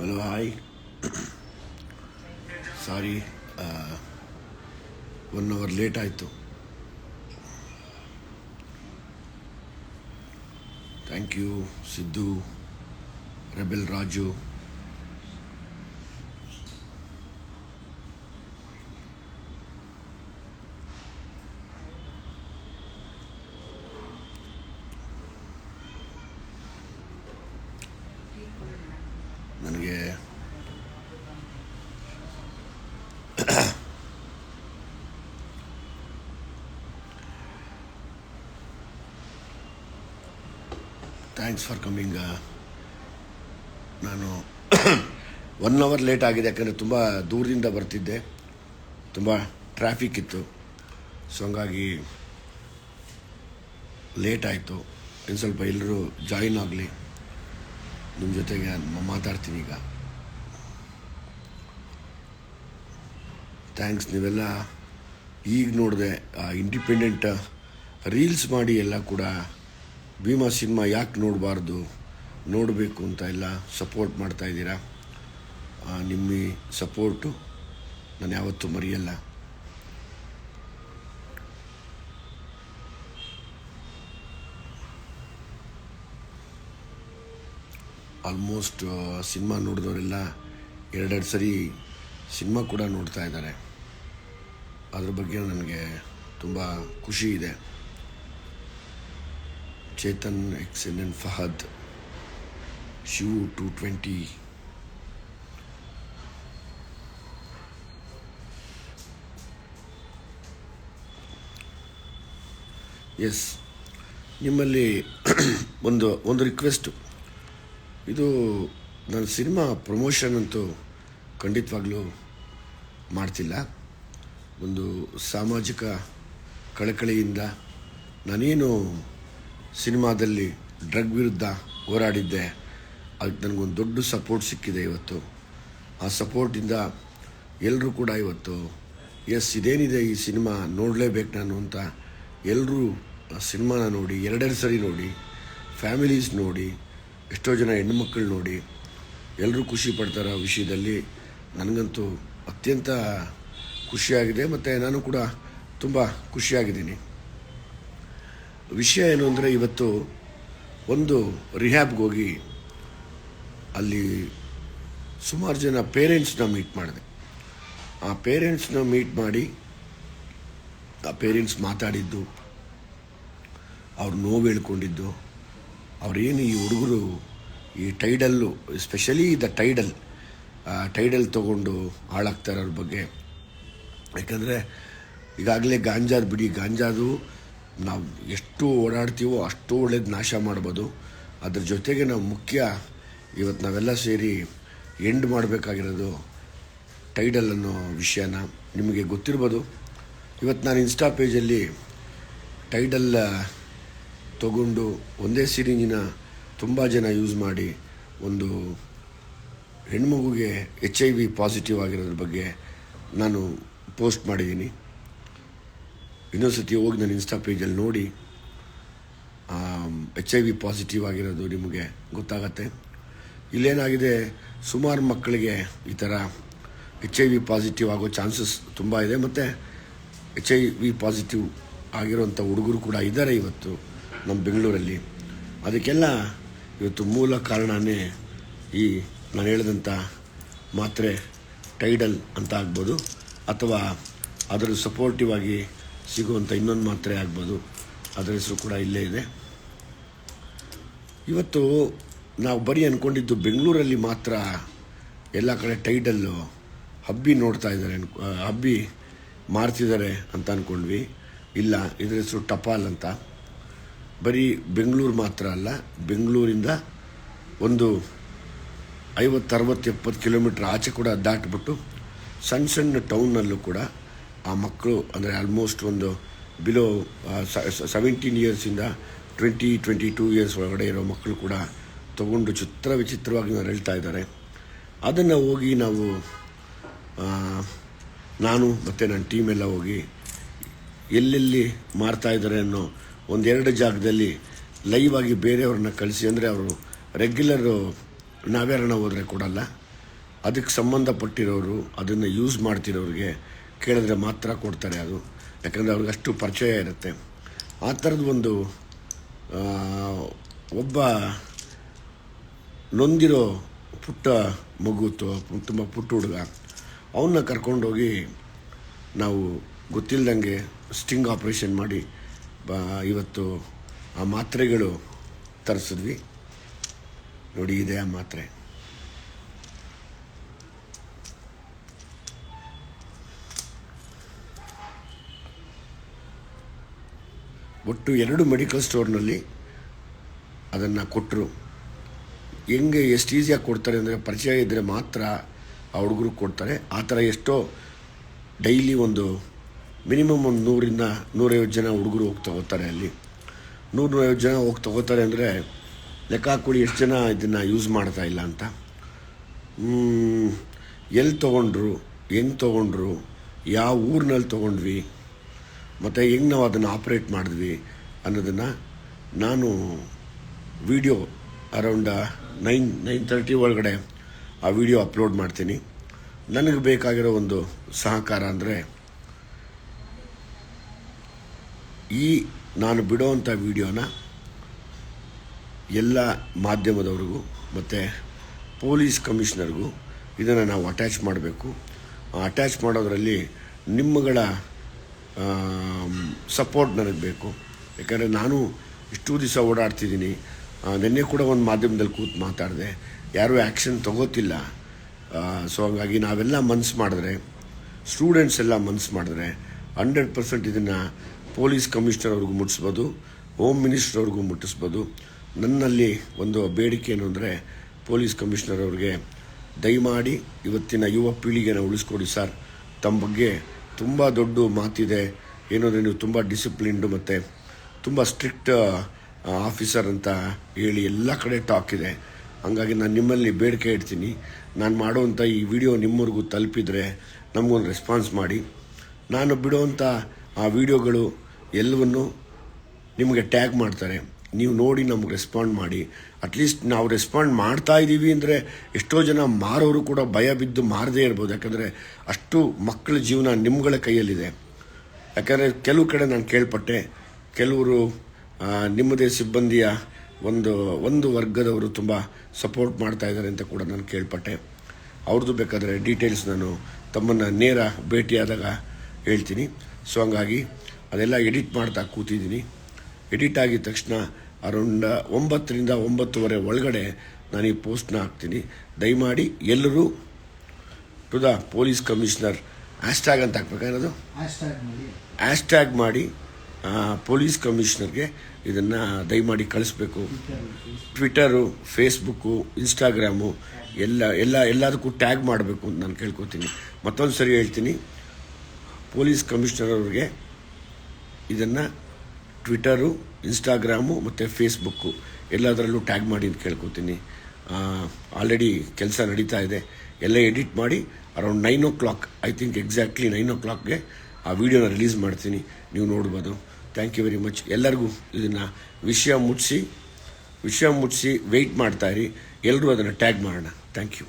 Hello hi. Sorry, 1 hour late ಆಯಿತು. Thank you Siddu, rebel Raju. ನನಗೆ thanks for coming. ನಾನು 1 hour late ಆಗಿದೆ, ಯಾಕಂದರೆ ತುಂಬ ದೂರದಿಂದ ಬರ್ತಿದ್ದೆ, ತುಂಬ ಟ್ರಾಫಿಕ್ ಇತ್ತು. ಸೊ ಹಂಗಾಗಿ ಲೇಟ್ ಆಯಿತು. ಇನ್ನು ಸ್ವಲ್ಪ ಎಲ್ಲರೂ ಜಾಯಿನ್ ಆಗಲಿ, ನಿಮ್ಮ ಜೊತೆಗೆ ಮಾತಾಡ್ತೀನಿ ಈಗ. ಥ್ಯಾಂಕ್ಸ್. ನೀವೆಲ್ಲ ಈಗ ನೋಡಿದೆ ಇಂಡಿಪೆಂಡೆಂಟ್ ರೀಲ್ಸ್ ಮಾಡಿ ಎಲ್ಲ ಕೂಡ ಭೀಮಾ ಸಿನಿಮಾ ಯಾಕೆ ನೋಡಬಾರ್ದು, ನೋಡಬೇಕು ಅಂತ ಎಲ್ಲ ಸಪೋರ್ಟ್ ಮಾಡ್ತಾಯಿದ್ದೀರಾ. ನಿಮ್ಮ ಸಪೋರ್ಟು ನಾನು ಯಾವತ್ತೂ ಮರೆಯಲ್ಲ. ಆಲ್ಮೋಸ್ಟ್ ಸಿನಿಮಾ ನೋಡಿದವರೆಲ್ಲ 2 ಸರಿ ಸಿನಿಮಾ ಕೂಡ ನೋಡ್ತಾ ಇದ್ದಾರೆ. ಅದ್ರ ಬಗ್ಗೆ ನನಗೆ ತುಂಬ ಖುಷಿ ಇದೆ. ಚೇತನ್ XNN, ಫಹದ್, ಶಿವು 220. ಎಸ್, ನಿಮ್ಮಲ್ಲಿ ಒಂದು ರಿಕ್ವೆಸ್ಟು. ಇದು ನನ್ನ ಸಿನಿಮಾ ಪ್ರಮೋಷನ್ ಅಂತೂ ಖಂಡಿತವಾಗ್ಲೂ ಮಾಡ್ತಿಲ್ಲ. ಒಂದು ಸಾಮಾಜಿಕ ಕಳಕಳಿಯಿಂದ ನಾನೇನು ಸಿನಿಮಾದಲ್ಲಿ ಡ್ರಗ್ ವಿರುದ್ಧ ಹೋರಾಡಿದ್ದೆ, ಅದಕ್ಕೆ ನನಗೊಂದು ದೊಡ್ಡ ಸಪೋರ್ಟ್ ಸಿಕ್ಕಿದೆ ಇವತ್ತು. ಆ ಸಪೋರ್ಟಿಂದ ಎಲ್ಲರೂ ಕೂಡ ಇವತ್ತು ಇದೇನಿದೆ ಈ ಸಿನಿಮಾ ನೋಡಲೇಬೇಕು ನಾನು ಅಂತ ಎಲ್ಲರೂ ಸಿನಿಮಾನ ನೋಡಿ 2 ಸರಿ ನೋಡಿ, ಫ್ಯಾಮಿಲೀಸ್ ನೋಡಿ, ಎಷ್ಟೋ ಜನ ಹೆಣ್ಣುಮಕ್ಕಳು ನೋಡಿ ಎಲ್ಲರೂ ಖುಷಿ ಪಡ್ತಾರೋ ವಿಷಯದಲ್ಲಿ ನನಗಂತೂ ಅತ್ಯಂತ ಖುಷಿಯಾಗಿದೆ. ಮತ್ತು ನಾನು ಕೂಡ ತುಂಬ ಖುಷಿಯಾಗಿದ್ದೀನಿ. ವಿಷಯ ಏನು ಅಂದರೆ, ಇವತ್ತು ಒಂದು ರಿಹ್ಯಾಬ್ಗೆ ಹೋಗಿ ಅಲ್ಲಿ ಸುಮಾರು ಜನ ಪೇರೆಂಟ್ಸ್ನ ಮೀಟ್ ಮಾಡಿದೆ. ಆ ಪೇರೆಂಟ್ಸ್ನ ಮೀಟ್ ಮಾಡಿ ಆ ಪೇರೆಂಟ್ಸ್ ಮಾತಾಡಿದ್ದು, ಅವ್ರು ನೋವು ಹೇಳ್ಕೊಂಡಿದ್ದು, ಅವರೇನು ಈ ಹುಡುಗರು ಈ ಟೈಡಲ್ಲು, ಎಸ್ಪೆಷಲಿ ಟೈಡಲ್ ತೊಗೊಂಡು ಹಾಳಾಗ್ತಾರೆ ಅವ್ರ ಬಗ್ಗೆ. ಯಾಕಂದರೆ ಈಗಾಗಲೇ ಗಾಂಜಾದು ನಾವು ಎಷ್ಟು ಓಡಾಡ್ತೀವೋ ಅಷ್ಟು ಒಳ್ಳೇದು ನಾಶ ಮಾಡ್ಬೋದು. ಅದ್ರ ಜೊತೆಗೆ ನಾವು ಇವತ್ತು ನಾವೆಲ್ಲ ಸೇರಿ ಎಂಡ್ ಮಾಡಬೇಕಾಗಿರೋದು ಟೈಡಲ್ ಅನ್ನೋ ವಿಷಯನ. ನಿಮಗೆ ಗೊತ್ತಿರ್ಬೋದು, ಇವತ್ತು ನಾನು ಇನ್ಸ್ಟಾ ಪೇಜಲ್ಲಿ ಟೈಡಲ್ ತಗೊಂಡು ಒಂದೇ ಸಿರಿಂಜಿನ ತುಂಬ ಜನ ಯೂಸ್ ಮಾಡಿ ಒಂದು ಹೆಣ್ಮಗುಗೆ HIV ಪಾಸಿಟಿವ್ ಆಗಿರೋದ್ರ ಬಗ್ಗೆ ನಾನು ಪೋಸ್ಟ್ ಮಾಡಿದ್ದೀನಿ. ಇನ್ನೊಂದು ಸತಿ ಹೋಗಿ ನಾನು ಇನ್ಸ್ಟಾ ಪೇಜಲ್ಲಿ ನೋಡಿ, HIV ಪಾಸಿಟಿವ್ ಆಗಿರೋದು ನಿಮಗೆ ಗೊತ್ತಾಗತ್ತೆ. ಇಲ್ಲೇನಾಗಿದೆ, ಸುಮಾರು ಮಕ್ಕಳಿಗೆ ಈ ಥರ HIV ಪಾಸಿಟಿವ್ ಆಗೋ ಚಾನ್ಸಸ್ ತುಂಬ ಇದೆ. ಮತ್ತು HIV ಪಾಸಿಟಿವ್ ಆಗಿರೋಂಥ ಹುಡುಗರು ಕೂಡ ಇದ್ದಾರೆ ಇವತ್ತು ನಮ್ಮ ಬೆಂಗಳೂರಲ್ಲಿ. ಅದಕ್ಕೆಲ್ಲ ಇವತ್ತು ಮೂಲ ಕಾರಣನೇ ಈ ನಾನು ಹೇಳಿದಂಥ ಮಾತ್ರೆ ಟೈಡಲ್ ಅಂತ ಆಗ್ಬೋದು, ಅಥವಾ ಅದರ ಸಪೋರ್ಟಿವ್ ಆಗಿ ಸಿಗುವಂಥ ಇನ್ನೊಂದು ಮಾತ್ರೆ ಆಗ್ಬೋದು. ಅದರ ಹೆಸರು ಕೂಡ ಇಲ್ಲೇ ಇದೆ. ಇವತ್ತು ನಾವು ಬರೀ ಅಂದ್ಕೊಂಡಿದ್ದು ಬೆಂಗಳೂರಲ್ಲಿ ಮಾತ್ರ ಎಲ್ಲ ಕಡೆ ಟೈಡಲ್ಲು ಹಬ್ಬಿ ಹಬ್ಬಿ ಮಾರ್ತಿದ್ದಾರೆ ಅಂತ ಅಂದ್ಕೊಂಡ್ವಿ. ಇಲ್ಲ, ಇದರ ಹೆಸರು ಟಪಾಲ್ ಅಂತ. ಬರೀ ಬೆಂಗಳೂರು ಮಾತ್ರ ಅಲ್ಲ, ಬೆಂಗಳೂರಿಂದ ಒಂದು 50-60-70 ಕಿಲೋಮೀಟ್ರ್ ಆಚೆ ಕೂಡ ದಾಟಿಬಿಟ್ಟು ಸಣ್ಣ ಟೌನ್ನಲ್ಲೂ ಕೂಡ ಆ ಮಕ್ಕಳು, ಅಂದರೆ ಆಲ್ಮೋಸ್ಟ್ ಒಂದು ಬಿಲೋ 17 ಇಯರ್ಸಿಂದ 20-22 ಇಯರ್ಸ್ ಒಳಗಡೆ ಇರೋ ಮಕ್ಕಳು ಕೂಡ ತೊಗೊಂಡು ವಿಚಿತ್ರವಾಗಿ ಹೇಳ್ತಾ ಇದ್ದಾರೆ. ಅದನ್ನು ಹೋಗಿ ನಾನು ಮತ್ತು ನನ್ನ ಟೀಮೆಲ್ಲ ಹೋಗಿ ಎಲ್ಲೆಲ್ಲಿ ಮಾರ್ತಾಯಿದ್ದಾರೆ ಅನ್ನೋ 1-2 ಜಾಗದಲ್ಲಿ ಲೈವ್ ಆಗಿ ಬೇರೆಯವ್ರನ್ನ ಕಳಿಸಿ, ಅಂದರೆ ಅವರು ರೆಗ್ಯುಲರು ನಾವ್ಯಾರನ್ನ ಹೋದರೆ ಕೊಡಲ್ಲ, ಅದಕ್ಕೆ ಸಂಬಂಧಪಟ್ಟಿರೋರು ಅದನ್ನು ಯೂಸ್ ಮಾಡ್ತಿರೋರಿಗೆ ಕೇಳಿದ್ರೆ ಮಾತ್ರ ಕೊಡ್ತಾರೆ ಅದು, ಯಾಕಂದರೆ ಅವ್ರಿಗೆ ಅಷ್ಟು ಪರಿಚಯ ಇರುತ್ತೆ. ಆ ಥರದ್ದು ಒಂದು ಒಬ್ಬ ನೊಂದಿರೋ ಪುಟ್ಟ ಮಗು ತುಂಬ ಪುಟ್ಟ ಹುಡುಗ, ಅವನ್ನ ಕರ್ಕೊಂಡೋಗಿ ನಾವು ಗೊತ್ತಿಲ್ಲದಂಗೆ ಸ್ಟಿಂಗ್ ಆಪ್ರೇಷನ್ ಮಾಡಿ ಇವತ್ತು ಆ ಮಾತ್ರೆಗಳು ತರಿಸಿದ್ವಿ. ನೋಡಿ, ಇದೆ ಆ ಮಾತ್ರೆ. ಒಟ್ಟು 2 ಮೆಡಿಕಲ್ ಸ್ಟೋರ್ನಲ್ಲಿ ಅದನ್ನು ಕೊಟ್ಟರು. ಹೆಂಗೆ ಎಷ್ಟು ಈಸಿಯಾಗಿ ಕೊಡ್ತಾರೆ ಅಂದರೆ, ಪರಿಚಯ ಇದ್ದರೆ ಮಾತ್ರ ಆ ಹುಡುಗರು ಕೊಡ್ತಾರೆ. ಆ ಥರ ಎಷ್ಟೋ ಡೈಲಿ ಒಂದು ಮಿನಿಮಮ್ ಒಂದು 100ರಿಂದ 150 ಜನ ಹುಡುಗರು ಹೋಗಿ ತಗೋತಾರೆ. ಅಲ್ಲಿ 100-150 ಜನ ಹೋಗಿ ತಗೋತಾರೆ ಅಂದರೆ ಲೆಕ್ಕ ಹಾಕೊಳ್ಳಿ ಎಷ್ಟು ಜನ ಇದನ್ನು ಯೂಸ್ ಮಾಡ್ತಾ ಇಲ್ಲ ಅಂತ. ಎಲ್ಲಿ ತೊಗೊಂಡ್ರು, ಹೆಂಗೆ ತೊಗೊಂಡ್ರು, ಯಾವ ಊರಿನಲ್ಲಿ ತೊಗೊಂಡ್ವಿ, ಮತ್ತು ಹೆಂಗೆ ನಾವು ಅದನ್ನು ಆಪ್ರೇಟ್ ಮಾಡಿದ್ವಿ ಅನ್ನೋದನ್ನು ನಾನು ವಿಡಿಯೋ ಅರೌಂಡ್ 9:30 ಒಳಗಡೆ ಆ ವಿಡಿಯೋ ಅಪ್ಲೋಡ್ ಮಾಡ್ತೀನಿ. ನನಗೆ ಬೇಕಾಗಿರೋ ಒಂದು ಸಹಕಾರ ಅಂದರೆ, ಈ ನಾನು ಬಿಡೋವಂಥ ವಿಡಿಯೋನ ಎಲ್ಲ ಮಾಧ್ಯಮದವ್ರಿಗೂ ಮತ್ತು ಪೊಲೀಸ್ ಕಮಿಷನರ್ಗೂ ಇದನ್ನು ನಾವು ಅಟ್ಯಾಚ್ ಮಾಡಬೇಕು. ಅಟ್ಯಾಚ್ ಮಾಡೋದರಲ್ಲಿ ನಿಮ್ಮಗಳ ಸಪೋರ್ಟ್ ನನಗೆ ಬೇಕು. ಯಾಕಂದರೆ ನಾನು ಇಷ್ಟೂ ದಿವಸ ಓಡಾಡ್ತಿದ್ದೀನಿ. ನಿನ್ನೆ ಕೂಡ ಒಂದು ಮಾಧ್ಯಮದಲ್ಲಿ ಕೂತು ಮಾತಾಡಿದೆ, ಯಾರೂ ಆ್ಯಕ್ಷನ್ ತಗೋತಿಲ್ಲ. ಸೊ ಹಾಗಾಗಿ ನಾವೆಲ್ಲ ಮನಸ್ಸು ಮಾಡಿದ್ರೆ, ಸ್ಟೂಡೆಂಟ್ಸ್ ಎಲ್ಲ ಮನಸ್ಸು ಮಾಡಿದ್ರೆ 100% ಇದನ್ನು ಪೊಲೀಸ್ ಕಮಿಷನರ್ ಅವ್ರಿಗೂ ಮುಟ್ಟಿಸ್ಬೋದು, ಹೋಮ್ ಮಿನಿಸ್ಟರ್ ಅವ್ರಿಗೂ ಮುಟ್ಟಿಸ್ಬೋದು. ನನ್ನಲ್ಲಿ ಒಂದು ಬೇಡಿಕೆ ಏನು ಅಂದರೆ, ಪೊಲೀಸ್ ಕಮಿಷನರ್ ಅವ್ರಿಗೆ ದಯಮಾಡಿ ಇವತ್ತಿನ ಯುವ ಪೀಳಿಗೆನ ಉಳಿಸ್ಕೊಡಿ ಸರ್. ತಮ್ಮ ಬಗ್ಗೆ ತುಂಬ ದೊಡ್ಡ ಮಾತಿದೆ, ಏನಂದರೆ ನೀವು ತುಂಬ ಡಿಸಿಪ್ಲಿನ್ಡು ಮತ್ತು ತುಂಬ ಸ್ಟ್ರಿಕ್ಟ್ ಆಫೀಸರ್ ಅಂತ ಹೇಳಿ ಎಲ್ಲ ಕಡೆ ಟಾಕ್ ಇದೆ. ಹಾಗಾಗಿ ನಾನು ನಿಮ್ಮಲ್ಲಿ ಬೇಡಿಕೆ ಇಡ್ತೀನಿ, ನಾನು ಮಾಡುವಂಥ ಈ ವಿಡಿಯೋ ನಿಮ್ಮವ್ರಿಗೂ ತಲುಪಿದರೆ ನಮಗೊಂದು ರೆಸ್ಪಾನ್ಸ್ ಮಾಡಿ. ನಾನು ಬಿಡುವಂಥ ಆ ವಿಡಿಯೋಗಳು ಎಲ್ಲವನ್ನು ನಿಮಗೆ ಟ್ಯಾಗ್ ಮಾಡ್ತಾರೆ, ನೀವು ನೋಡಿ ನಮ್ಗೆ ರೆಸ್ಪಾಂಡ್ ಮಾಡಿ. ಅಟ್ಲೀಸ್ಟ್ ನಾವು ರೆಸ್ಪಾಂಡ್ ಮಾಡ್ತಾ ಇದ್ದೀವಿ ಅಂದರೆ ಎಷ್ಟೋ ಜನ ಮಾರೋರು ಕೂಡ ಭಯ ಬಿದ್ದು ಮಾರದೇ ಇರ್ಬೋದು. ಯಾಕಂದರೆ ಅಷ್ಟು ಮಕ್ಕಳ ಜೀವನ ನಿಮ್ಮಗಳ ಕೈಯಲ್ಲಿದೆ. ಯಾಕಂದರೆ ಕೆಲವು ಕಡೆ ನಾನು ಕೇಳ್ಪಟ್ಟೆ, ಕೆಲವರು ನಿಮ್ಮದೇ ಸಿಬ್ಬಂದಿಯ ಒಂದು ವರ್ಗದವರು ತುಂಬ ಸಪೋರ್ಟ್ ಮಾಡ್ತಾ ಇದ್ದಾರೆ ಅಂತ ಕೂಡ ನಾನು ಕೇಳ್ಪಟ್ಟೆ. ಅವ್ರದ್ದು ಬೇಕಾದರೆ ಡೀಟೇಲ್ಸ್ ನಾನು ತಮ್ಮನ್ನು ನೇರ ಭೇಟಿಯಾದಾಗ ಹೇಳ್ತೀನಿ. ಸೊ ಹಂಗಾಗಿ ಅದೆಲ್ಲ ಎಡಿಟ್ ಮಾಡ್ತಾ ಕೂತಿದ್ದೀನಿ. ಎಡಿಟ್ ಆಗಿದ ತಕ್ಷಣ ಅರೌಂಡ್ 9ರಿಂದ 9:30 ಒಳಗಡೆ ನಾನು ಈ ಪೋಸ್ಟ್ನ ಹಾಕ್ತೀನಿ. ದಯಮಾಡಿ ಎಲ್ಲರೂ to the police commissioner hashtag ಅಂತ ಹಾಕ್ಬೇಕಾಗಿರೋದು, ಹ್ಯಾಶ್ಟ್ಯಾಗ್ ಮಾಡಿ ಪೊಲೀಸ್ ಕಮಿಷನರ್ಗೆ ಇದನ್ನು ದಯಮಾಡಿ ಕಳಿಸ್ಬೇಕು. ಟ್ವಿಟರು, ಫೇಸ್ಬುಕ್ಕು, ಇನ್ಸ್ಟಾಗ್ರಾಮು ಎಲ್ಲದಕ್ಕೂ ಟ್ಯಾಗ್ ಮಾಡಬೇಕು ಅಂತ ನಾನು ಕೇಳ್ಕೊತೀನಿ. ಮತ್ತೊಂದು ಸರಿ ಹೇಳ್ತೀನಿ, ಪೊಲೀಸ್ ಕಮಿಷನರ್ ಅವ್ರಿಗೆ ಇದನ್ನು ಟ್ವಿಟರು, ಇನ್ಸ್ಟಾಗ್ರಾಮು ಮತ್ತು ಫೇಸ್ಬುಕ್ಕು ಎಲ್ಲದರಲ್ಲೂ ಟ್ಯಾಗ್ ಮಾಡಿ ಅಂತ ಕೇಳ್ಕೊತೀನಿ. ಆಲ್ರೆಡಿ ಕೆಲಸ ನಡೀತಾ ಇದೆ. ಎಲ್ಲ ಎಡಿಟ್ ಮಾಡಿ around 9 o'clock, I think exactly 9 o'clockಗೆ ಆ ವಿಡಿಯೋನ ರಿಲೀಸ್ ಮಾಡ್ತೀನಿ, ನೀವು ನೋಡ್ಬೋದು. Thank you very much. ಎಲ್ಲರಿಗೂ ಇದನ್ನು ವಿಷಯ ಮುಟ್ಟಿಸಿ ವೆಯ್ಟ್ ಮಾಡ್ತಾಯಿರಿ. ಎಲ್ಲರೂ ಅದನ್ನು ಟ್ಯಾಗ್ ಮಾಡೋಣ. Thank you.